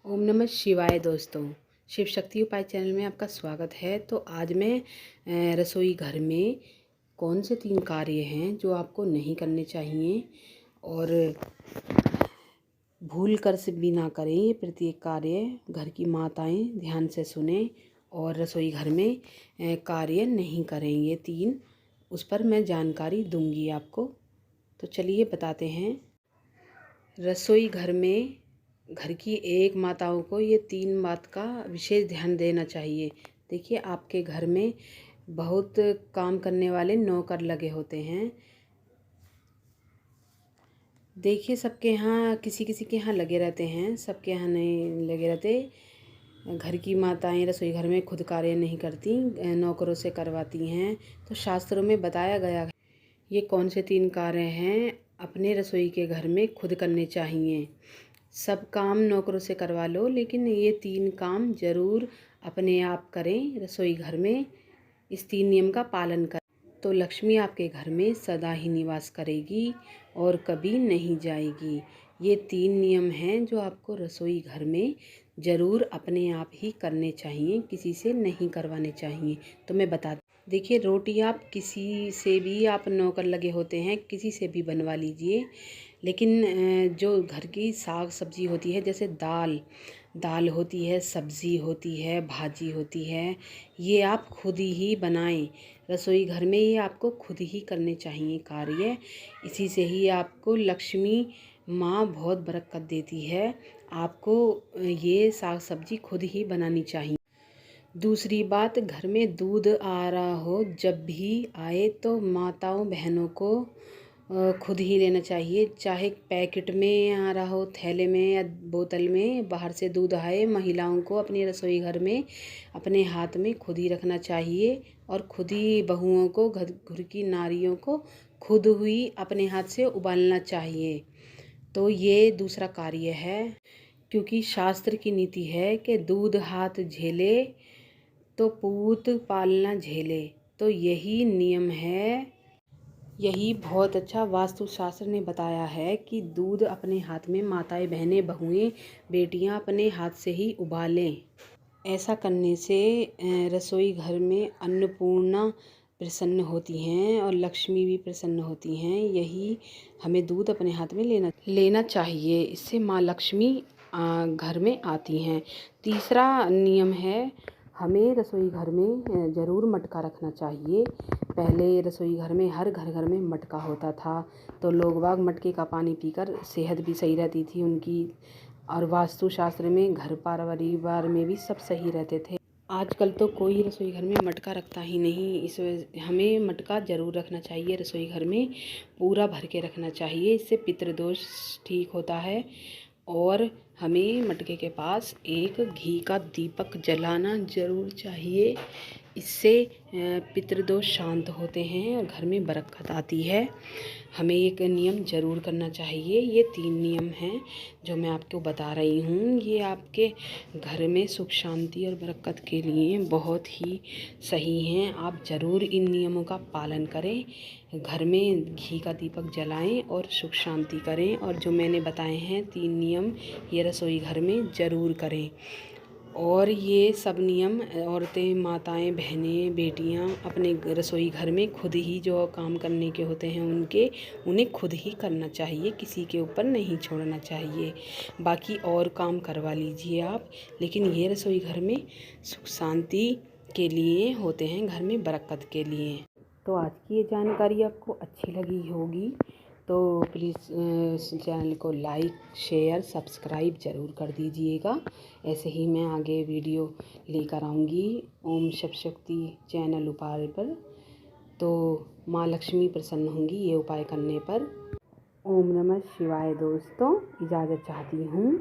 ओम नमः शिवाय दोस्तों। शिव शक्ति उपाय चैनल में आपका स्वागत है। तो आज मैं रसोई घर में कौन से 3 कार्य हैं जो आपको नहीं करने चाहिए और भूल कर से भी ना करें। ये प्रत्येक कार्य घर की माताएं ध्यान से सुने और रसोई घर में कार्य नहीं करेंगे 3, उस पर मैं जानकारी दूंगी आपको। तो चलिए बताते हैं। रसोई घर में घर की एक माताओं को ये 3 बात का विशेष ध्यान देना चाहिए। देखिए, आपके घर में बहुत काम करने वाले नौकर लगे होते हैं। देखिए, सबके यहाँ किसी किसी के यहाँ लगे रहते हैं, सबके यहाँ नहीं लगे रहते। घर की माताएं रसोई घर में खुद कार्य नहीं करती, नौकरों से करवाती हैं। तो शास्त्रों में बताया गया है ये कौन से 3 कार्य हैं अपने रसोई के घर में खुद करने चाहिए। सब काम नौकरों से करवा लो, लेकिन ये 3 काम ज़रूर अपने आप करें रसोई घर में। इस 3 नियम का पालन करें तो लक्ष्मी आपके घर में सदा ही निवास करेगी और कभी नहीं जाएगी। ये 3 नियम हैं जो आपको रसोई घर में ज़रूर अपने आप ही करने चाहिए, किसी से नहीं करवाने चाहिए। तो मैं बता देखिए, रोटी आप किसी से भी, आप नौकर लगे होते हैं, किसी से भी बनवा लीजिए। लेकिन जो घर की साग सब्जी होती है, जैसे दाल होती है, सब्ज़ी होती है, भाजी होती है, ये आप खुद ही बनाएं। रसोई घर में ये आपको खुद ही करने चाहिए कार्य। इसी से ही आपको लक्ष्मी माँ बहुत बरकत देती है। आपको ये साग सब्जी खुद ही बनानी चाहिए। दूसरी बात, घर में दूध आ रहा हो, जब भी आए तो माताओं बहनों को खुद ही लेना चाहिए। चाहे पैकेट में आ रहा हो, थैले में या बोतल में, बाहर से दूध आए, महिलाओं को अपने रसोई घर में अपने हाथ में खुद ही रखना चाहिए और खुद ही बहुओं को, घर की नारियों को खुद ही अपने हाथ से उबालना चाहिए। तो ये दूसरा कार्य है, क्योंकि शास्त्र की नीति है कि दूध हाथ झेले तो पूत पालना झेले। तो यही नियम है, यही बहुत अच्छा वास्तुशास्त्र ने बताया है कि दूध अपने हाथ में माताएं बहनें बहुएं बेटियां अपने हाथ से ही उबालें। ऐसा करने से रसोई घर में अन्नपूर्णा प्रसन्न होती हैं और लक्ष्मी भी प्रसन्न होती हैं। यही हमें दूध अपने हाथ में लेना चाहिए, इससे माँ लक्ष्मी घर में आती हैं। तीसरा नियम है, हमें रसोई घर में ज़रूर मटका रखना चाहिए। पहले रसोई घर में हर घर में मटका होता था, तो लोग बाग मटके का पानी पीकर सेहत भी सही रहती थी उनकी, और वास्तुशास्त्र में घर परिवार में भी सब सही रहते थे। आजकल तो कोई रसोई घर में मटका रखता ही नहीं। इस वजह हमें मटका ज़रूर रखना चाहिए रसोई घर में, पूरा भर के रखना चाहिए। इससे पितृदोष ठीक होता है। और हमें मटके के पास एक घी का दीपक जलाना ज़रूर चाहिए। इससे पितृदोष शांत होते हैं और घर में बरकत आती है। हमें एक नियम ज़रूर करना चाहिए। ये 3 नियम हैं जो मैं आपको बता रही हूँ। ये आपके घर में सुख शांति और बरकत के लिए बहुत ही सही हैं। आप ज़रूर इन नियमों का पालन करें, घर में घी का दीपक जलाएं और सुख शांति करें। और जो मैंने बताए हैं 3 नियम, ये रसोई घर में ज़रूर करें। और ये सब नियम औरतें, माताएं, बहनें, बेटियां अपने रसोई घर में खुद ही जो काम करने के होते हैं उन्हें खुद ही करना चाहिए, किसी के ऊपर नहीं छोड़ना चाहिए। बाकी और काम करवा लीजिए आप, लेकिन ये रसोई घर में सुख शांति के लिए होते हैं, घर में बरकत के लिए। तो आज की ये जानकारी आपको अच्छी लगी होगी, तो प्लीज़ चैनल को लाइक, शेयर, सब्सक्राइब ज़रूर कर दीजिएगा। ऐसे ही मैं आगे वीडियो लेकर आऊँगी ओम शिव शक्ति चैनल उपाय पर। तो माँ लक्ष्मी प्रसन्न होंगी ये उपाय करने पर। ओम नमः शिवाय दोस्तों, इजाज़त चाहती हूँ।